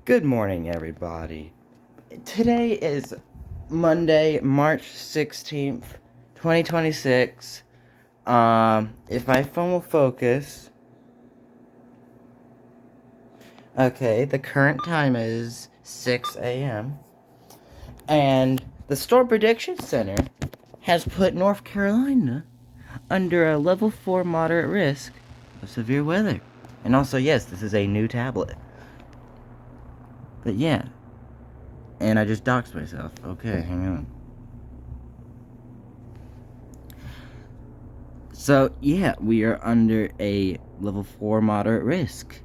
Good morning, everybody. Today is Monday, March 16th, 2026. If my phone will focus. Okay, the current time is 6 a.m. And the Storm Prediction Center has put North Carolina under a level 4 moderate risk of severe weather. And also, yes, this is a new tablet. But yeah. And I just doxed myself. Okay, hang on. So, yeah, we are under a level 4 moderate risk.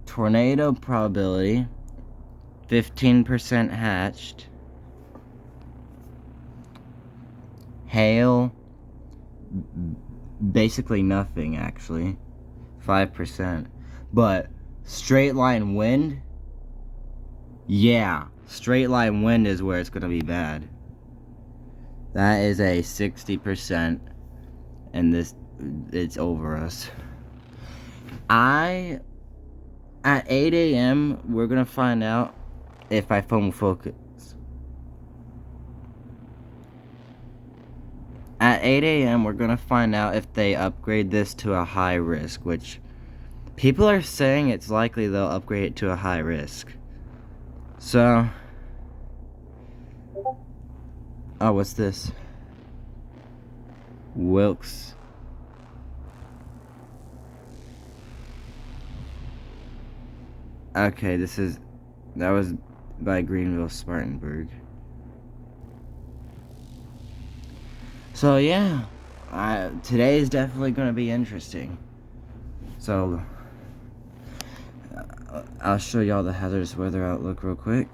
Tornado probability, 15% hatched. Hail, basically nothing, actually. 5%. But straight line wind, yeah, straight line wind is where it's gonna be bad. That is a 60%, and it's over us. At 8 a.m., we're gonna find out if my phone will focus. At 8 a.m., we're gonna find out if they upgrade this to a high risk, which people are saying it's likely they'll upgrade it to a high risk. So, oh, what's this? Wilkes. Okay, that was by Greenville Spartanburg. So yeah, today is definitely going to be interesting. So, I'll show y'all the hazardous weather outlook real quick.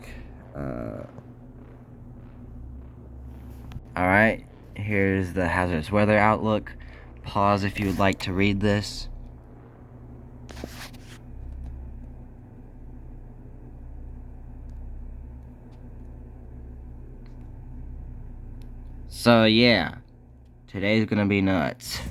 Alright, here's the hazardous weather outlook. Pause if you would like to read this. So yeah, today's gonna be nuts.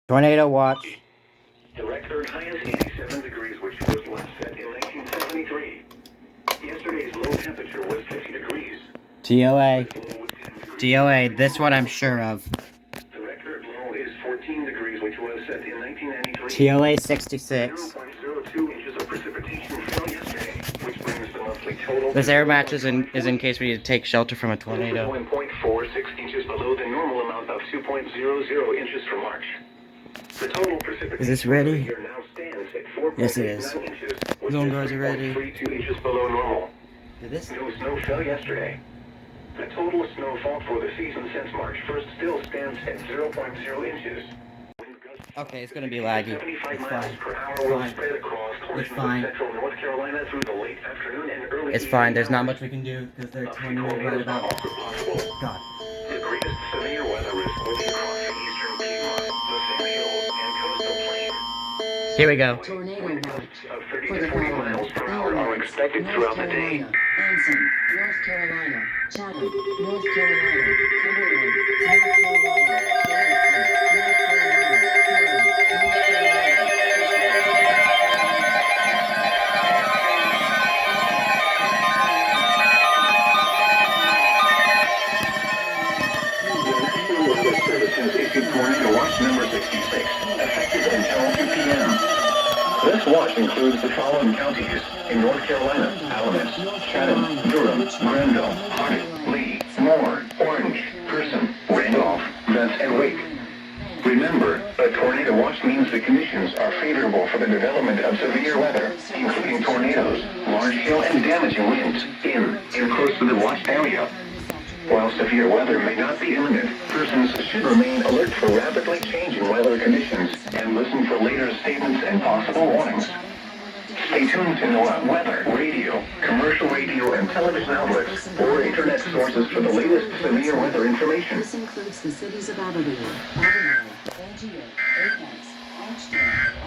Tornado watch. The record high is 87 degrees, which was last set in 1973. Yesterday's low temperature was 50 degrees. TOA. TOA, this one I'm sure of. The record low is 14 degrees, which was set in 1993. TOA 66. 0.02 inches of precipitation fell yesterday, which brings the monthly total. This air match is in case we need to take shelter from a tornado. 1.46 inches below the normal amount of 2.00 inches for March. The total precipitation Is this ready? here now stands at 4.89 Yes, it is. inches, which Zone is guards are ready. 3.32 inches below normal. Did this? No snow fell yesterday. The total snowfall for the season since March 1st still stands at 0.0 inches. Okay, it's gonna be laggy. 75 It's miles fine. per hour It's will fine. spread across It's portions of fine. central North Carolina through the late afternoon and early It's fine. evening There's not hours. much we can do because they're A few telling me right tornadoes are about. also possible. God. The greatest severe weather risk will be across the eastern Piedmont, the Sand Hills, and coastal plain. Here we go. Tornado Wind watch gusts of 30 for to the 40 following: miles per hour are Alamance, expected North throughout the day. Carolina, Anson, North Carolina, Chatham, North Carolina, Cumberland, North Carolina, Davidson, North Carolina, Durham, North Carolina, Services issued Tornado Watch number 66, effective until 2 p.m. This watch includes the following counties in North Carolina: Alamance, Chatham, Durham, Grenville, Hardin, Lee, Moore, Orange, person, Randolph, Beth, and Wake. Remember, a tornado watch means the conditions are favorable for the development of severe weather, including tornadoes, large hail, and damaging winds in and close to the watched area. While severe weather may not be imminent, persons should remain alert for rapidly changing weather conditions and listen for later statements and possible warnings. Stay tuned to NOAA weather, radio, commercial radio and television outlets, or internet sources for the latest severe weather information. This includes the cities of Aberdeen, Albemarle, Algiers, Apex, Ashton,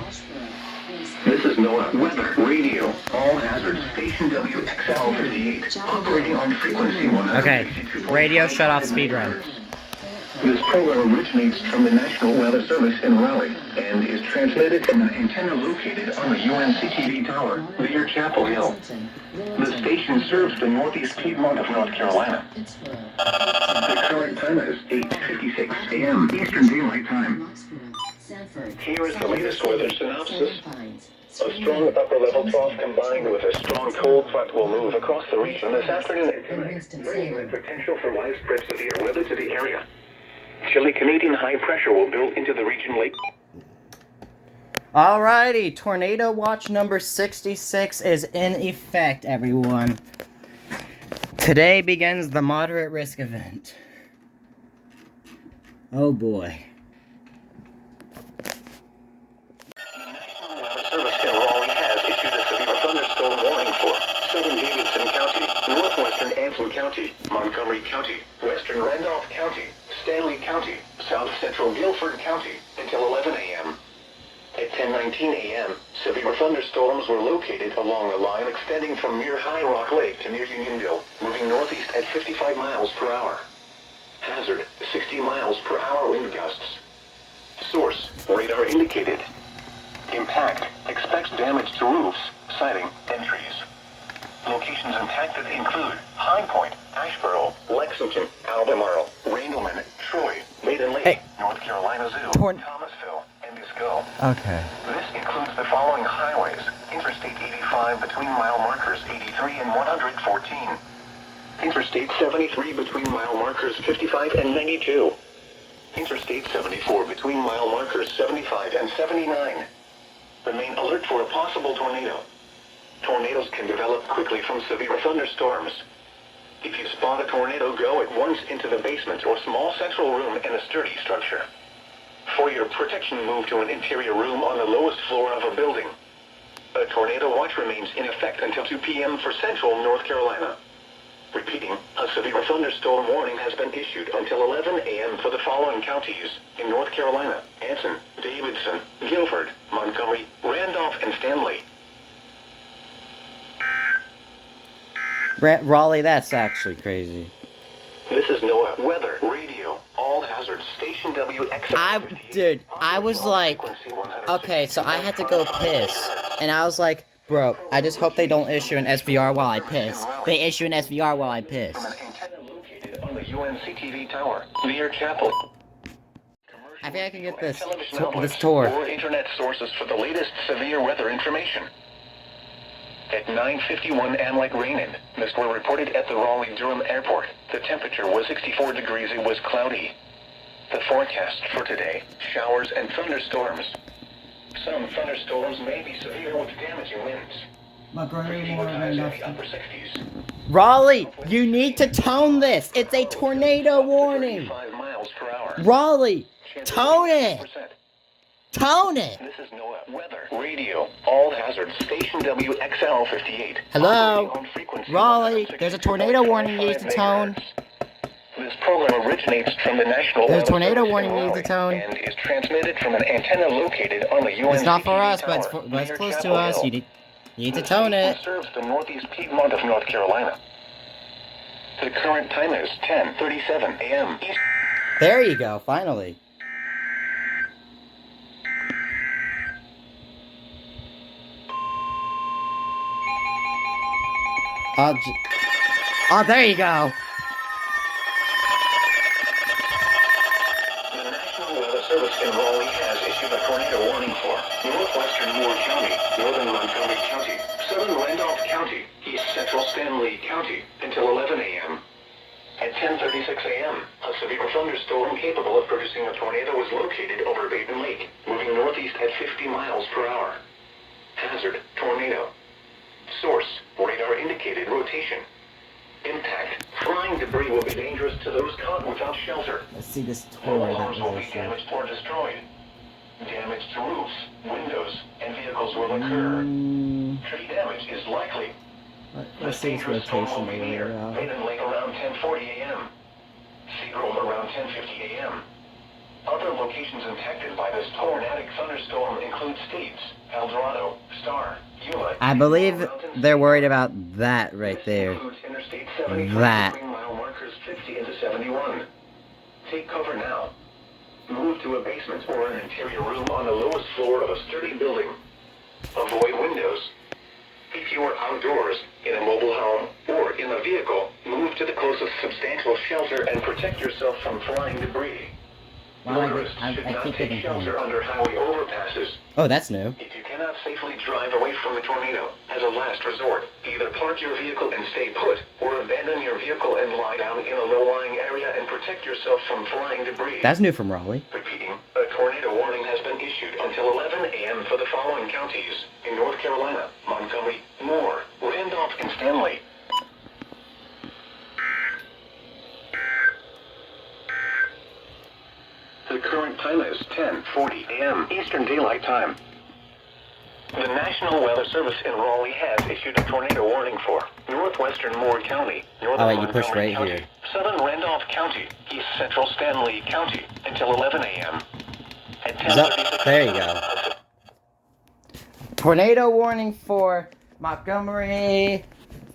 Ashborough, This is NOAA weather, radio, all hazards, station WXL 58, operating on frequency 100. Okay, radio shut off speed run. This program originates from the National Weather Service in Raleigh and is transmitted from an antenna located on the UNCTV tower near Chapel Hill. The station serves the northeast Piedmont of North Carolina. The current time is 8:56 a.m. Eastern Daylight Time. Here is the latest weather synopsis. A strong upper-level trough combined with a strong cold front will move across the region this afternoon and tonight, bringing the potential for widespread severe weather to the area. Chilly Canadian high pressure will build into the region late. Alrighty, tornado watch number 66 is in effect, everyone. Today begins the moderate risk event. Oh boy. The National Weather Service in Raleigh has issued a severe thunderstorm warning for southern Davidson County, northwestern Anson County, Montgomery County, western Randolph County, Stanley County, south central Guilford County until 11 a.m. At 10:19 a.m., severe thunderstorms were located along a line extending from near High Rock Lake to near Unionville, moving northeast at 55 miles per hour. Hazard, 60 miles per hour wind gusts. Source, radar indicated. Impact, expects damage to roofs, siding, and trees. Locations impacted include High Point, Ashborough, Lexington, Albemarle, Randleman, Troy, Maiden Lake, Hey. North Carolina Zoo, Thomasville, and Biscoe. Okay. This includes the following highways: Interstate 85 between mile markers 83 and 114. Interstate 73 between mile markers 55 and 92. Interstate 74 between mile markers 75 and 79. Remain alert for a possible tornado. Tornadoes can develop quickly from severe thunderstorms. If you spot a tornado, go at once into the basement or small central room in a sturdy structure. For your protection, move to an interior room on the lowest floor of a building. A tornado watch remains in effect until 2 p.m. for central North Carolina. Repeating, a severe thunderstorm warning has been issued until 11 a.m. for the following counties in North Carolina: Anson, Davidson, Guilford, Montgomery, Randolph, and Stanley. Raleigh, that's actually crazy. This is NOAA Weather Radio, all hazards, station WXL. Dude, I was like, okay, so I had to go piss, and I was like, bro, I just hope they don't issue an SVR while I piss. They issue an SVR while I piss. From an antenna located on the UNCTV tower near Chapel. I think I can get this Television this tour. or internet sources for the latest severe weather information. At 9:51 am, like rain and mist were reported at the Raleigh-Durham Airport. The temperature was 64 degrees. It was cloudy. The forecast for today: showers and thunderstorms. Some thunderstorms may be severe with damaging winds. Highs in the upper 60s. Raleigh, you need to tone this. It's a tornado warning. 35 miles per hour. Raleigh, tone it. 80%. Tone it. This is NOAA Weather Radio, all hazards, station WXL 58. Hello? Operating on frequency Raleigh, there's a tornado warning you need to 165 tone. megahertz. This program originates from the National There's a Weather tornado Service warning in you need to Raleigh tone. and is transmitted from an antenna located on the UNCTV It's not for us, but it's, tower but it's near close to Chapel us. Hill. You need to The tone station it. serves the northeast Piedmont of North Carolina. The current time is 10:37 a.m. East. There you go, finally. Oh, there you go. The National Weather Service in Raleigh has issued a tornado warning for northwestern Moore County, northern Montgomery County, southern Randolph County, east central Stanley County until 11 a.m. At 10:36 a.m., A severe thunderstorm capable of producing a tornado is located over Baden Lake, moving northeast at 50 miles per hour. Hazard, tornado. Source, radar indicated rotation. Impact, flying debris will be dangerous to those caught without shelter. Let's see this Mobile tour that homes will was be damaged or destroyed. Damage to roofs, windows, and vehicles will occur. Tree damage is likely. Let's see this dangerous storm will rotation be near later. Baden Lake around 10:40 a.m. Seagrove around 10:50 a.m. Other locations impacted by this tornadic thunderstorm include states, El Dorado, Star, Yuma. I believe they're worried about that right there. Includes Interstate 73 That. between mile markers 50 into 71. Take cover now. Move to a basement or an interior room on the lowest floor of a sturdy building. Avoid windows. If you are outdoors, in a mobile home, or in a vehicle, move to the closest substantial shelter and protect yourself from flying debris. Well, Motorists should I not keep take getting shelter home. under highway overpasses. Oh, that's new. If you cannot safely drive away from a tornado, as a last resort, either park your vehicle and stay put, or abandon your vehicle and lie down in a low-lying area and protect yourself from flying debris. That's new from Raleigh. Repeating, a tornado warning has been issued until 11 a.m. for the following counties: in North Carolina, Montgomery, Moore, Randolph, and Stanley. The current time is 10:40 a.m. Eastern Daylight Time. The National Weather Service in Raleigh has issued a tornado warning for northwestern Moore County, northern Oh, wait, you push Montgomery right County, here. southern Randolph County, east central Stanley County until 11 a.m. At There you go. Tornado warning for Montgomery,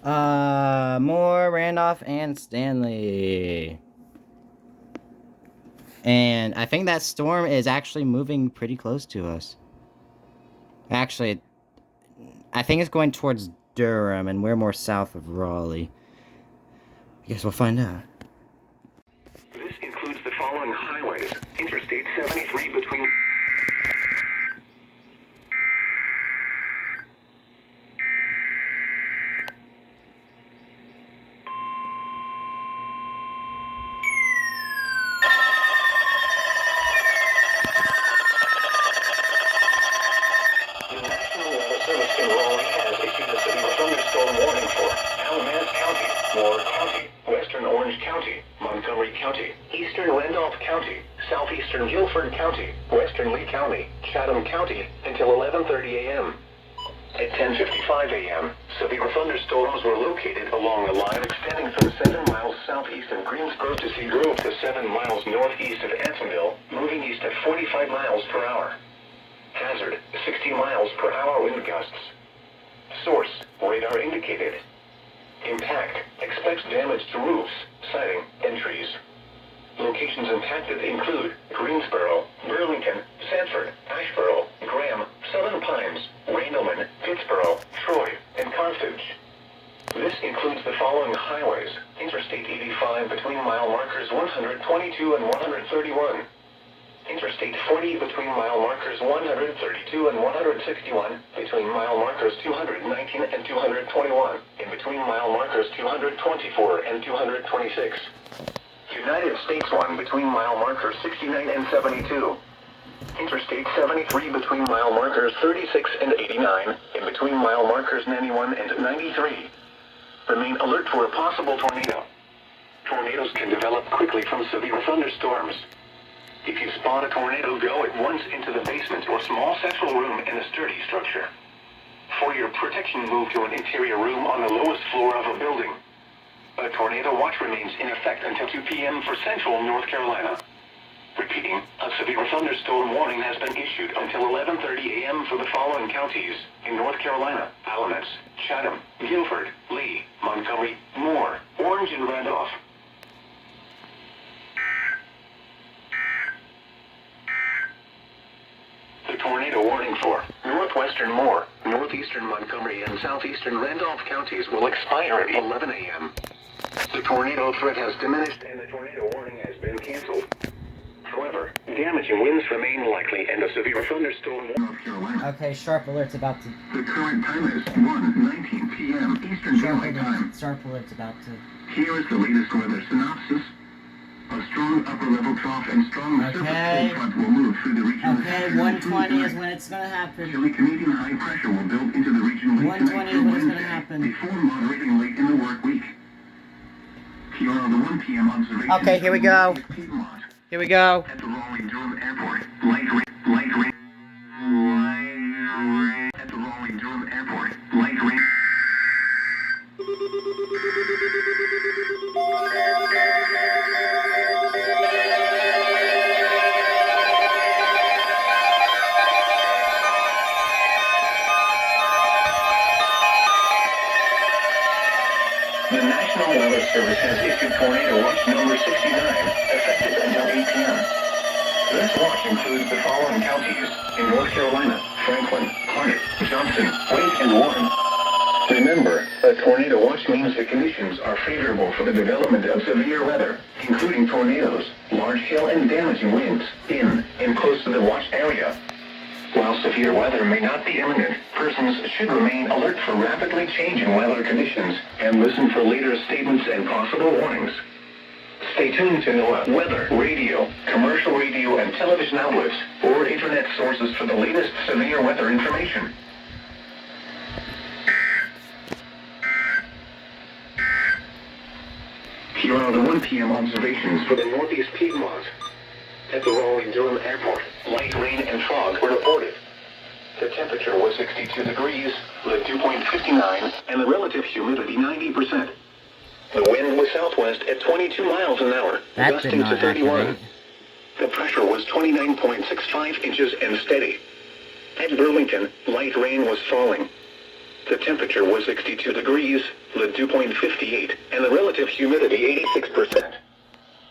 Moore, Randolph, and Stanley. And I think that storm is actually moving pretty close to us. Actually, I think it's going towards Durham, and we're more south of Raleigh. I guess we'll find out. This includes the following highways: Interstate 73 between southeastern Guilford County, western Lee County, Chatham County, until 11:30 a.m. At 10:55 a.m., severe thunderstorms were located along the line extending from 7 miles southeast of Greensboro to Seagrove to 7 miles northeast of Ansonville, moving east at 45 miles per hour. Hazard, 60 miles per hour wind gusts. Source, radar indicated. Impact, expects damage to roofs, siding, and trees. Locations impacted include Greensboro, Burlington, Sanford, Asheboro, Graham, Southern Pines, Randleman, Pittsboro, Troy, and Carthage. This includes the following highways: Interstate 85 between mile markers 122 and 131. Interstate 40 between mile markers 132 and 161, between mile markers 219 and 221, and between mile markers 224 and 226. United States 1 between mile markers 69 and 72. Interstate 73 between mile markers 36 and 89, and between mile markers 91 and 93. Remain alert for a possible tornado. Tornadoes can develop quickly from severe thunderstorms. If you spot a tornado, go at once into the basement or small central room in a sturdy structure. For your protection, move to an interior room on the lowest floor of a building. A tornado watch remains in effect until 2 p.m. for central North Carolina. Repeating, a severe thunderstorm warning has been issued until 11:30 a.m. for the following counties: in North Carolina: Alamance, Chatham, Guilford, Lee, Montgomery, Moore, Orange, and Randolph. The tornado warning for northwestern Moore, northeastern Montgomery, and southeastern Randolph counties will expire at 11 a.m. The tornado threat has diminished and the tornado warning has been canceled. However, damaging winds remain likely and a severe thunderstorm. North Carolina. Okay, sharp alert's about to... The current time is 1:19 p.m. Eastern Daylight Time. Sharp alert's about to... Here is the latest weather synopsis. A strong upper-level trough and strong surface cold front will move through the region. Okay, 120 is when it's gonna happen. Chilly Canadian high pressure will build into the region late 120 is when it's gonna happen. before moderating late in the work week. Here are the 1 p.m. observations. Okay, here we go. Here we go. At the Raleigh-Durham Airport, light rain. At the Raleigh-Durham Airport, light rain. The National Weather Service has issued Tornado Watch number 69, effective until 8 p.m. This watch includes the following counties in North Carolina: Franklin, Harnett, Johnson, Wake, and Warren. Remember, a tornado watch means the conditions are favorable for the development of severe weather, including tornadoes, large hail, and damaging winds in and close to the watch area. While severe weather may not be imminent, persons should remain alert for rapidly changing weather conditions and listen for later statements and possible warnings. Stay tuned to NOAA weather, radio, commercial radio and television outlets, or internet sources for the latest severe weather information. Here are the 1 p.m. observations for the Northeast Piedmont. At the Raleigh-Durham Airport, light rain and fog were reported. The temperature was 62 degrees, the dew point 59, and the relative humidity 90%. The wind was southwest at 22 miles an hour, That did gusting not to 31. activate. The pressure was 29.65 inches and steady. At Burlington, light rain was falling. The temperature was 62 degrees, the dew point 58, and the relative humidity 86%.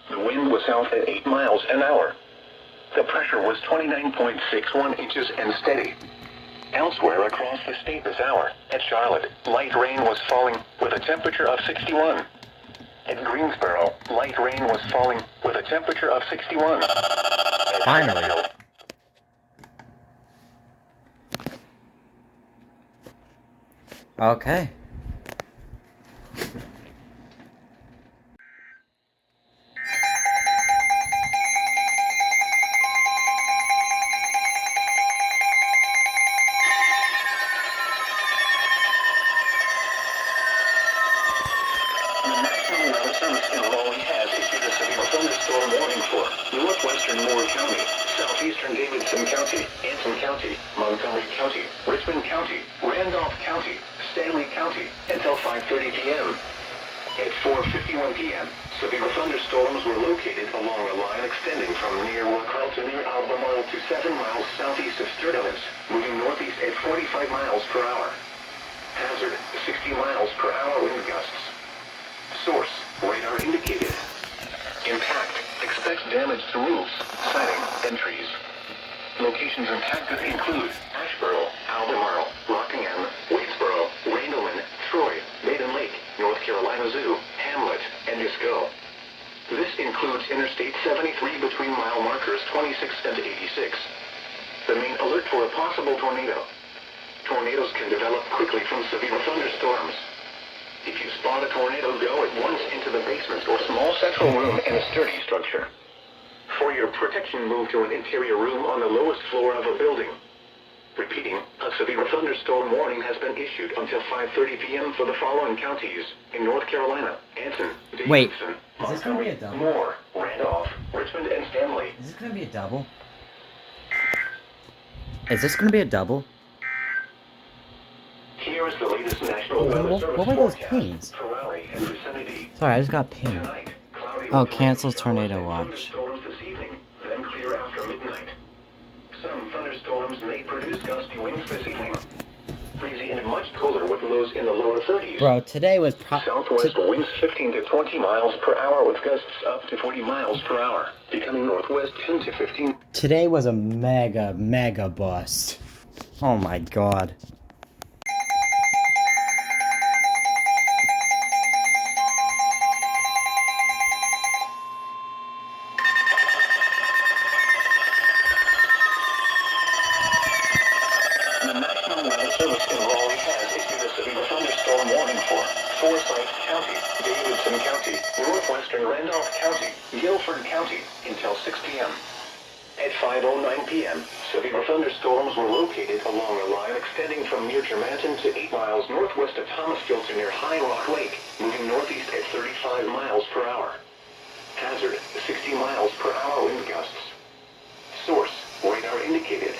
The wind was south at 8 miles an hour. The pressure was 29.61 inches and steady. Elsewhere across the state this hour, at Charlotte, light rain was falling with a temperature of 61. At Greensboro, light rain was falling with a temperature of 61. At Finally. Springfield, Okay. the National Weather Service in Raleigh has issued a severe thunderstorm warning for northwestern Moore County, southeastern Davidson County, Anson County, Montgomery County, Richmond County, Randolph County, Stanley County, until 5:30 p.m. At 4:51 p.m., severe thunderstorms were located along a line extending from near Waukal to near Albemarle to 7 miles southeast of Sturtevant, moving northeast at 45 miles per hour. Hazard, 60 miles per hour wind gusts. Source, radar indicated. Impact, expect damage to roofs, siding, and trees. Locations impacted include Asheboro, Albemarle, Rockingham, Waitsboro, Randleman, Troy, Maiden Lake, North Carolina Zoo, Hamlet, and Disco. This includes Interstate 73 between mile markers 26 and 86. Remain alert for a possible tornado. Tornadoes can develop quickly from severe thunderstorms. If you spot a tornado, go at once into the basement or small central room in a sturdy structure. For your protection, move to an interior room on the lowest floor of a building. Repeating, a severe thunderstorm warning has been issued until 5:30 p.m. for the following counties in North Carolina: Anson, Wait, Davidson, is this gonna be a Montgomery, double? Moore, Randolph, Richmond, and Stanley. Is this gonna be a double? Is this gonna be a double? Here is the latest National Weather What Service were those forecast pings? for Raleigh and vicinity. Sorry, I just got pinged. Tonight, cloudy Oh, with cancel thunderstorms tornado and watch. thunderstorms this evening, then clear after midnight. Some thunderstorms may produce gusty winds this evening. Breezy and much cooler with lows in the lower 30s. Bro, today was Southwest winds 15 to 20 miles per hour with gusts up to 40 miles per hour, becoming northwest 10 to 15. Today was a mega bust. Oh my god. The National Weather Service in Raleigh has issued a severe thunderstorm warning for Forsyth County, Davidson Jackson County, northwestern Randolph County, Guilford County, until 6 p.m. At 5:09 p.m., severe thunderstorms were located along a line extending from near Germantown to 8 miles northwest of Thomasville to near High Rock Lake, moving northeast at 35 miles per hour. Hazard, 60 miles per hour wind gusts. Source, radar indicated.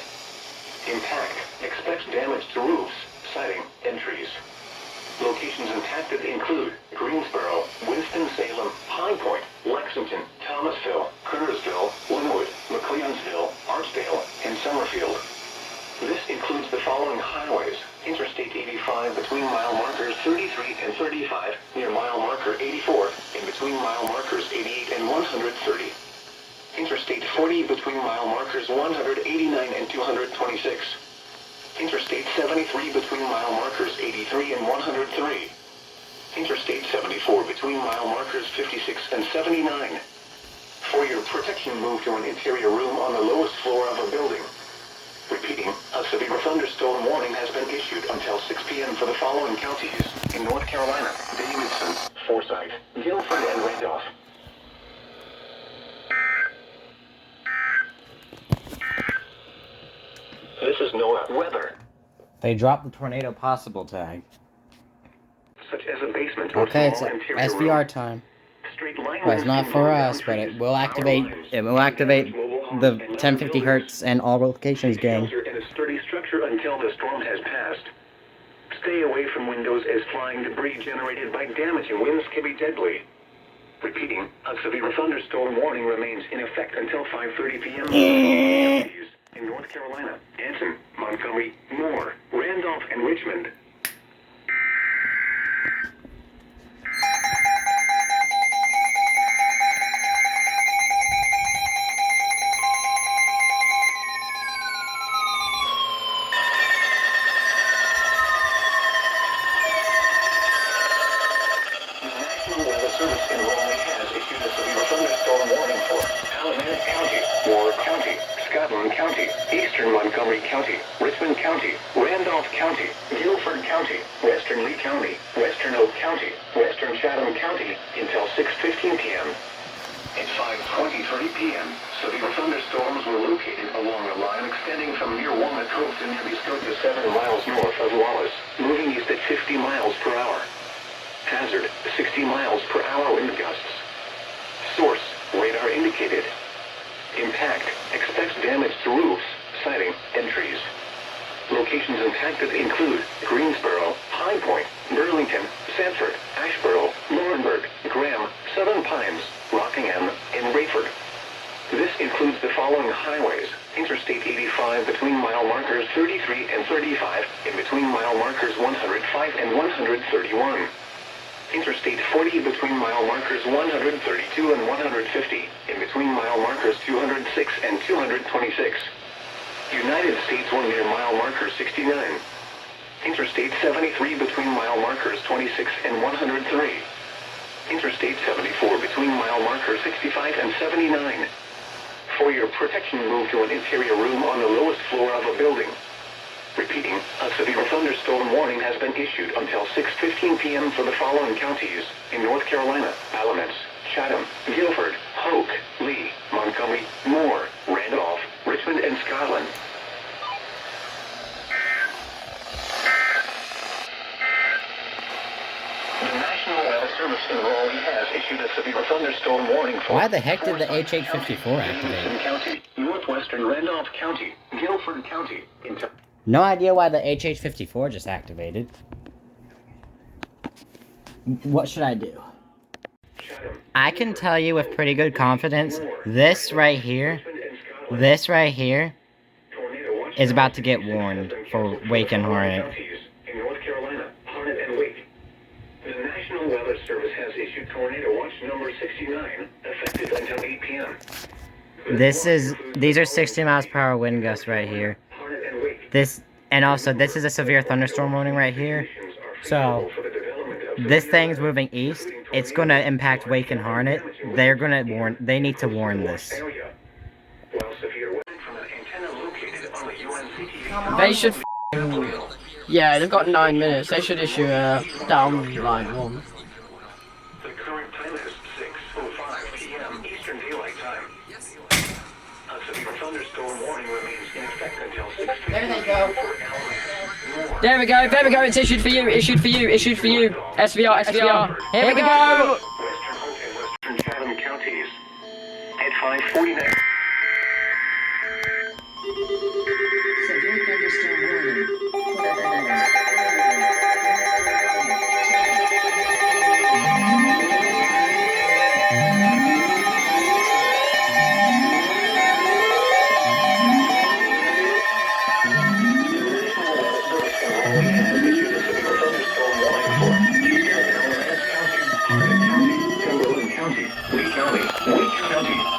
Impact, expect damage to roofs, siding, and trees. Locations impacted include Greensboro, Winston-Salem, High Point, Lexington, Thomasville, Kernersville, Linwood, McLeonsville, Archdale, and Summerfield. This includes the following highways: Interstate 85 between mile markers 33 and 35, near mile marker 84, and between mile markers 88 and 130. Interstate 40 between mile markers 189 and 226. Interstate 73 between mile markers 83 and 103. Interstate 74 between mile markers 56 and 79. For your protection, move to an interior room on the lowest floor of a building. Repeating, a severe thunderstorm warning has been issued until 6 p.m. for the following counties: in North Carolina, Davidson, Forsyth, Guilford, and Randolph. This is NOAA weather. They dropped the tornado possible tag. Such as a basement or Okay, it's small interior SVR room. time. Straight line Well, it's not winds for can blow us, down but trees, it will activate. power lines, It will activate mobile homes, the and other 1050 buildings. hertz and all locations gang. Shelter in a sturdy structure until the storm has passed. Stay away from windows as flying debris generated by damaging winds can be deadly. Repeating, a severe thunderstorm warning remains in effect until 5:30 p.m. in North Carolina, Anson, Montgomery, Moore, Randolph, and Richmond. Service in Raleigh has issued a severe thunderstorm warning for Alamance County, Warwick County, Scotland County, Eastern Montgomery County, Richmond County, Randolph County, Guilford County, Western Lee County, Western Oak County, Western Chatham County until 6:15 p.m. At 5:23 p.m., severe thunderstorms were located along a line extending from near Walnut Cove to near Biscoe to 7 miles north of Wallace, moving east at 50 miles per hour. Hazard, 60 miles per hour wind gusts. Source, radar indicated. Impact, expect damage to roofs, siding, and trees. Locations impacted include Greensboro, High Point, Burlington, Sanford, Asheboro, Laurinburg, Graham, Southern Pines, Rockingham, and Rayford. This includes the following highways: Interstate 85 between mile markers 33 and 35, and between mile markers 105 and 131. Interstate 40 between mile markers 132 and 150, in between mile markers 206 and 226. United States 1 near mile marker 69. Interstate 73 between mile markers 26 and 103. Interstate 74 between mile markers 65 and 79. For your protection, move to an interior room on the lowest floor of a building. Repeating, a severe thunderstorm warning has been issued until 6:15 p.m. for the following counties: in North Carolina, Alamance, Chatham, Guilford, Hoke, Lee, Montgomery, Moore, Randolph, Richmond, and Scotland. The National Weather Service in Raleigh has issued a severe thunderstorm warning for... Why the heck did the Forsyth HH-54 County, activate? Davidson County, northwestern Randolph County, Guilford County, No idea why the HH-54 just activated. What should I do? I can tell you with pretty good confidence, this right here is about to get warned for Wake and Hornet. In North Carolina, Hornet and Wake. The National Weather Service has issued Tornado Watch number 69, effective until 8 p.m. These are 60 miles per hour wind gusts right here. This is a severe thunderstorm warning right here. So, this thing's moving east. It's gonna impact Wake and Hornet. They need to warn this. They should yeah, they've got 9 minutes. They should issue a downline one. The current p.m. Eastern Daylight Time. A severe thunderstorm warning remains in effect until 6:15 There they go. p.m. There we go, it's issued for you, SVR. Here we go! Western Hope and Western Chatham counties. At 5:49. Severe thunderstorm warning.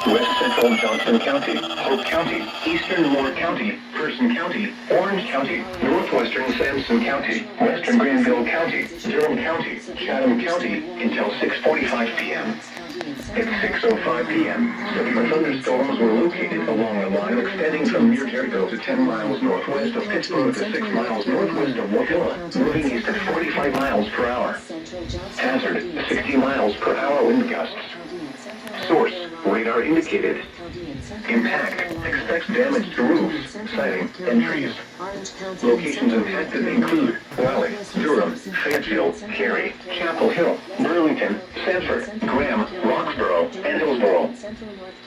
West Central Johnson County, Hope County, Eastern Moore County, Person County, Orange County, Northwestern Sampson County, Western Granville County, Durham County, Chatham County until 6:45 p.m. At 6:05 p.m., severe thunderstorms were located along a line extending from near Jericho to 10 miles northwest of Pittsburgh to 6 miles northwest of Waukegan, moving east at 45 miles per hour. Hazard, 60 miles per hour wind gusts. Source, radar indicated. Impact, expects damage to roofs, siding, and trees. Locations impacted include Raleigh, Durham, Fayetteville, Cary, Chapel Hill, Burlington, Sanford, Graham, Roxborough, and Hillsborough.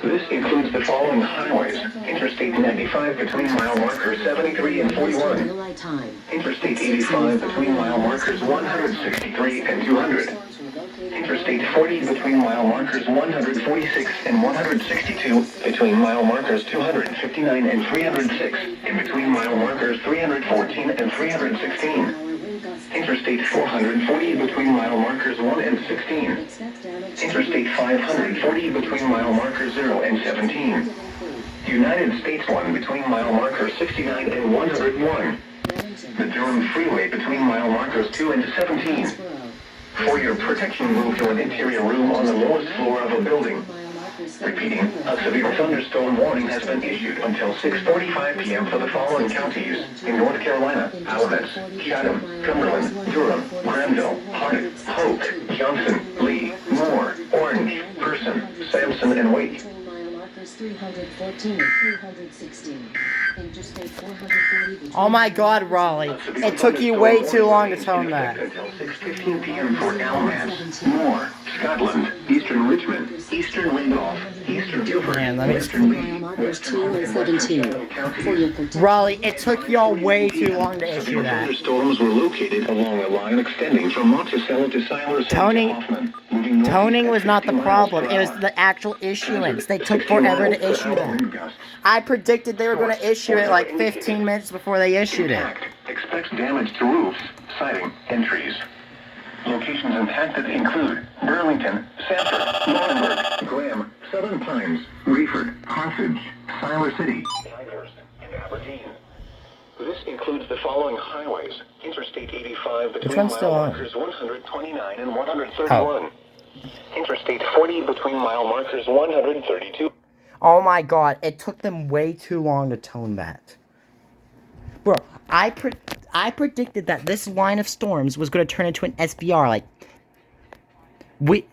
This includes the following highways: Interstate 95 between mile markers 73 and 41. Daylight time. Interstate 85 between mile markers 163 and 200. Interstate 40 between mile markers 146 and 162, between mile markers 259 and 306, and between mile markers 314 and 316. Interstate 440 between mile markers 1 and 16. Interstate 540 between mile markers 0 and 17. United States 1 between mile markers 69 and 101. The Durham Freeway between mile markers 2 and 17. For your protection, move to an interior room on the lowest floor of a building. Repeating, a severe thunderstorm warning has been issued until 6:45 p.m. for the following counties in North Carolina: Alamance, Chatham, Cumberland, Durham, Granville, Hardin, Hope, Johnson, Lee, Moore, Orange, Person, Sampson, and Wake. 314 and 316. Interstate 440. Oh my God, Raleigh! It took you way too long to tone that. Until 6:15 p.m. for Alamance, Moore, Scotland, Eastern Richmond, Eastern Windhoff, Eastern Guilford, Man, let me- Western Lee, Mile markers Western 2 Hope, and and 17. Western For Chatham your counties. protection. Raleigh, it took y'all way too long to issue Severe that. thunderstorms were located along a line extending from Monticello to Siler Toning- to Hoffman. Moving northeast Toning at was not the 50 miles problem, per it was hour. the actual issuance. They took 60 forever miles to per issue hour that. wind gusts. I predicted they were going to issue it like 15 minutes before they issued it. Impact expects damage to roofs, siding, and trees. Locations impacted include Burlington, Sanford, Laurinburg, Graham, Southern Pines, Reeford, Carthage, Siler City, Pinehurst, and Aberdeen. This includes the following highways: Interstate 85 between one's mile still on? markers 129 and 131. Interstate 40 between mile markers 132. Oh my God, it took them way too long to tone that. Bro, I predicted that this line of storms was going to turn into an SVR. Like, me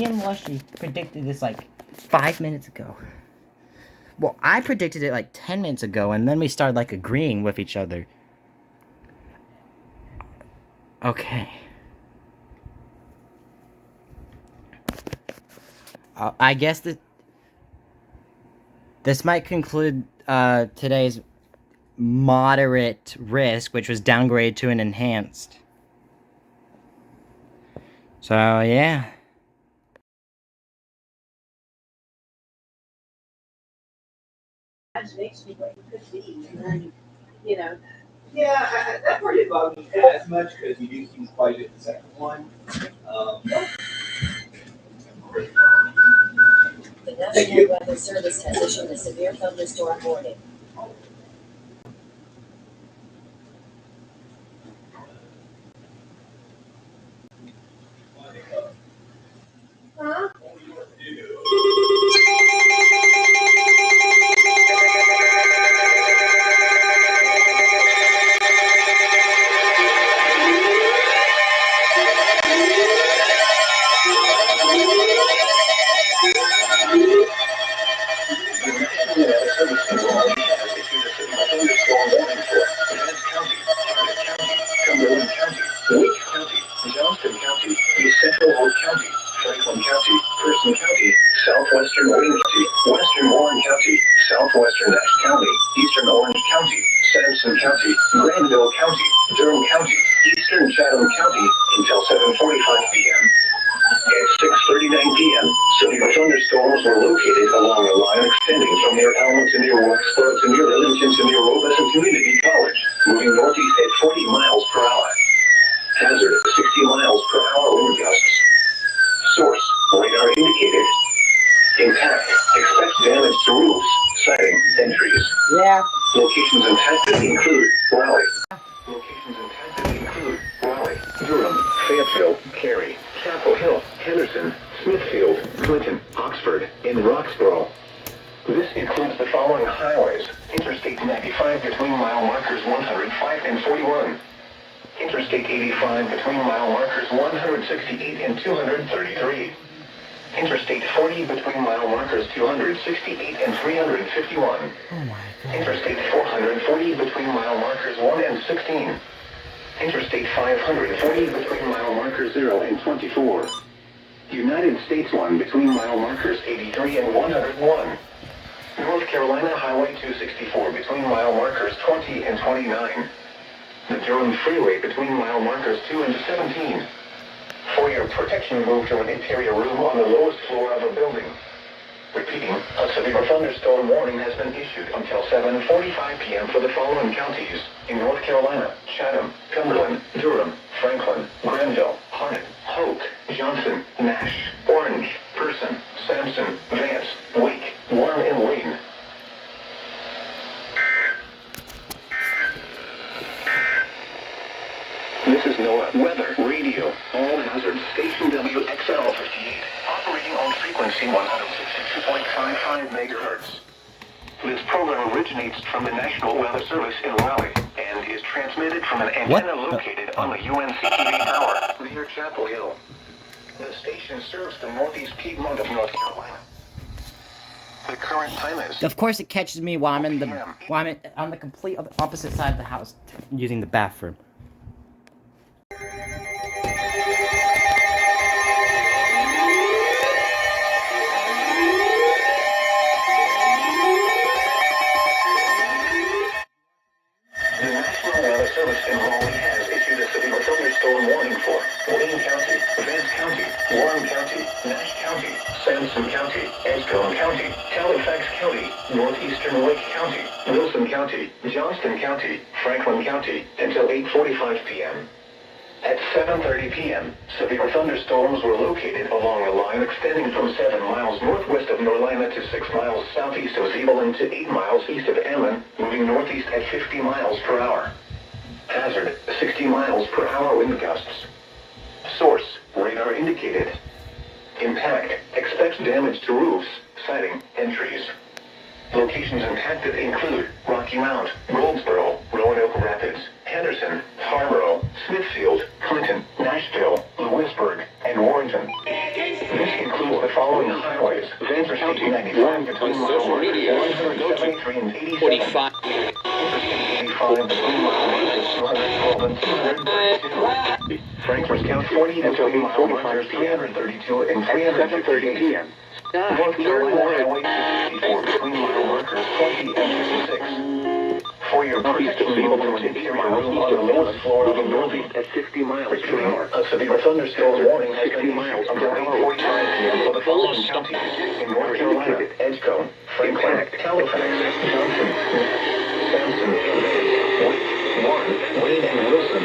and Lushy predicted this like 5 minutes ago. Well, I predicted it like 10 minutes ago, and then we started like agreeing with each other. Okay. I guess that this might conclude today's moderate risk, which was downgraded to an enhanced. So, yeah. Imagination what it could be, and then, you know. Yeah, that part didn't bother me as much because you do seem quite at the second one. The National Weather Service has issued a severe thunderstorm warning. Wilson County, southwestern Wayne County, western Warren County, southwestern Nash County, eastern Orange County, Sampson County, Granville County, Durham County, eastern Chatham County until 7:45 p.m. At 6:39 p.m., severe thunderstorms were located along a line extending from near Alma to near Roxborough to near Ellington to near Robeson Community College, moving northeast at 40 miles per hour. Hazard, 60 miles per hour wind gusts. Source, radar indicated. Impact, expect damage to roofs, siding, and trees. Yeah. Locations impacted include Raleigh. Locations impacted include Raleigh, Durham, Fayetteville, Cary, Chapel Hill, Henderson, Smithfield, Clinton, Oxford, and Roxborough. This includes the following highways: Interstate 95 between mile markers 105 and 41. Interstate 85 between mile markers 168 and 233. Interstate 40 between mile markers 268 and 351. Oh my God. Interstate 440 between mile markers 1 and 16. Interstate 540 between mile markers 0 and 24. United States 1 between mile markers 83 and 101. North Carolina Highway 264 between mile markers 20 and 29. The Durham Freeway between mile markers 2 and 17. For your protection, move to an interior room on the lowest floor of a building. Repeating, a severe thunderstorm warning has been issued until 7:45 p.m. for the following counties in North Carolina: Chatham, Cumberland, Durham, Franklin, Granville, Harnett, Hoke, Johnson, Nash, Orange, Person, Sampson, Vance, Wake, Warren, and Wayne. This is NOAA Weather Radio, all hazards station WXL 58, operating on frequency 162.55 megahertz. This program originates from the National Weather Service in Raleigh and is transmitted from an antenna located on the UNC TV tower near Chapel Hill. The station serves the northeast Piedmont of North Carolina. The current time is... Of course, it catches me while I'm on the complete opposite side of the house, using the bathroom. The National Weather Service in Raleigh has issued a severe thunderstorm warning for Wayne County, Vance County, Warren County, Nash County, Sampson County, Edgecombe County, Halifax County, Northeastern Wake County, Wilson County, Johnston County, Franklin County, until 8:45 p.m. At 7:30 p.m., severe thunderstorms were located along a line extending from 7 miles northwest of Norlina to 6 miles southeast of Zebulon to 8 miles east of Ammon, moving northeast at 50 miles per hour. Hazard, 60 miles per hour wind gusts. Source, radar indicated. Impact, expect damage to roofs, siding, and trees. Locations impacted include Rocky Mount, Goldsboro, Roanoke Rapids, Henderson, Harborough, Smithfield, Clinton, Nashville, Lewisburg, and Warrenton. This includes the following highways: Interstate 95 between mile markers 173 and 87. Interstate 85 between mile markers 212 and 232. Franklin County 40 between mile markers 332 and 338. North Carolina Highway 264 between mile markers 20 and 56. For your protection, move to an interior room on the lowest floor of a building at 50 miles per hour. A severe thunderstorm warning has been issued until 8:45 p.m. for the following counties in North Carolina: Edgecombe, Franklin, Halifax, Johnson, Nash, Sampson, Wake, Warren, Wayne, and Wilson.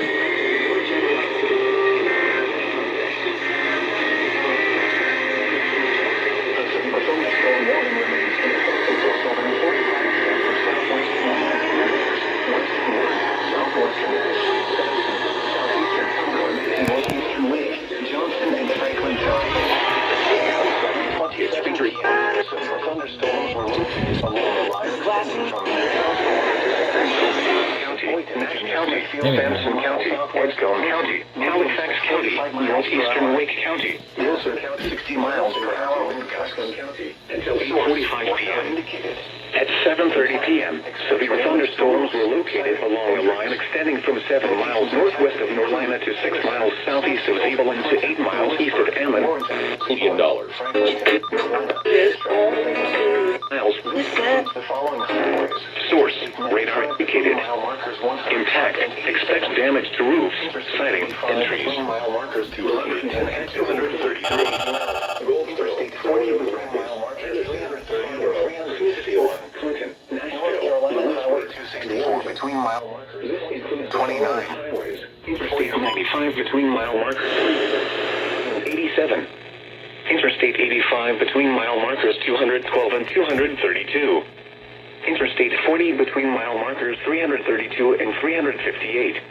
Thunderstorms were located along the line from Nash County, Sampson County, Edgecombe County, Halifax County, Northeastern Wake County, Wilson County, 60 miles per hour in Gascon County, until 8:45 p.m. At 7:30 p.m., severe thunderstorms were located along a line extending from 7 miles northwest of Norlina to 6 miles southeast of Evelyn to 8 miles east of Ammon. $1 million. The following highways. Source, radar indicated. Impact, expect damage to roofs, siding, and trees. Mile markers 210 and 233. Interstate 40 with mile markers 330 Clinton, Nashville, Highway 264 between mile markers 29. Interstate 95 between mile markers 87. Interstate 85 between mile markers 212 and 232. Interstate 40 between mile markers 332 and 358.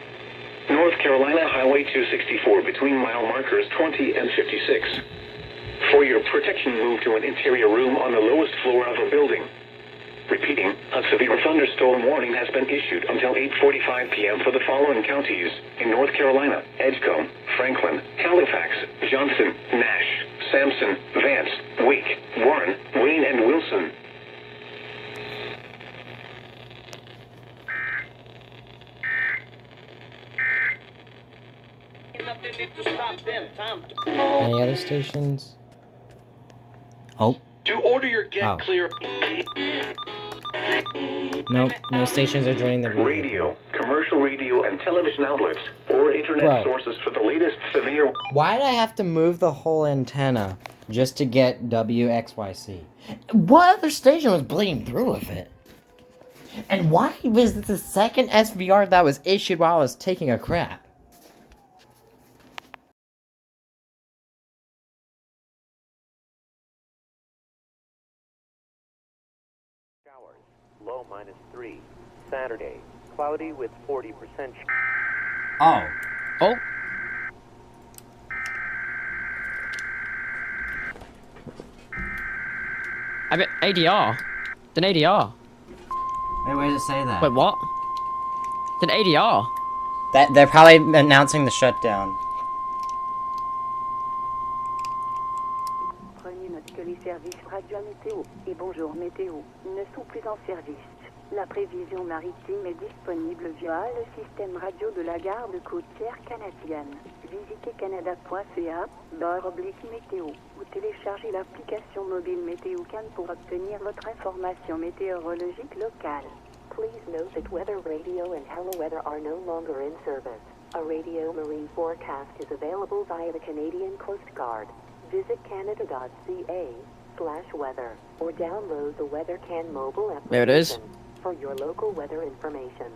North Carolina Highway 264 between mile markers 20 and 56. For your protection, move to an interior room on the lowest floor of a building. Repeating, a severe thunderstorm warning has been issued until 8:45 p.m. for the following counties in North Carolina: Edgecombe, Franklin, Halifax, Johnson, Nash, Sampson, Vance, Wake, Warren, Wayne, and Wilson. Any other stations? Oh. To order your Get Clear Nope, no stations are joining the radio, commercial radio, and television outlets, or internet sources for the latest severe. Why did I have to move the whole antenna just to get WXYC? What other station was bleeding through with it? And why was this the second SVR that was issued while I was taking a crap? Low -3. Saturday, cloudy with 40%. Oh. Oh. I bet ADR. It's an ADR. Wait, where does it say that? Wait, what? It's an ADR. They're probably announcing the shutdown. Prenez note que les services radio météo et bonjour météo ne sont plus en service. La prévision maritime est disponible via le système radio de la garde côtière canadienne. Visitez canada.ca/météo ou téléchargez l'application mobile MétéoCan pour obtenir votre information météorologique locale. Please note that Weather Radio and Hello Weather are no longer in service. A radio marine forecast is available via the Canadian Coast Guard. Visit canada.ca/weather or download the WeatherCan mobile application There it is. for your local weather information.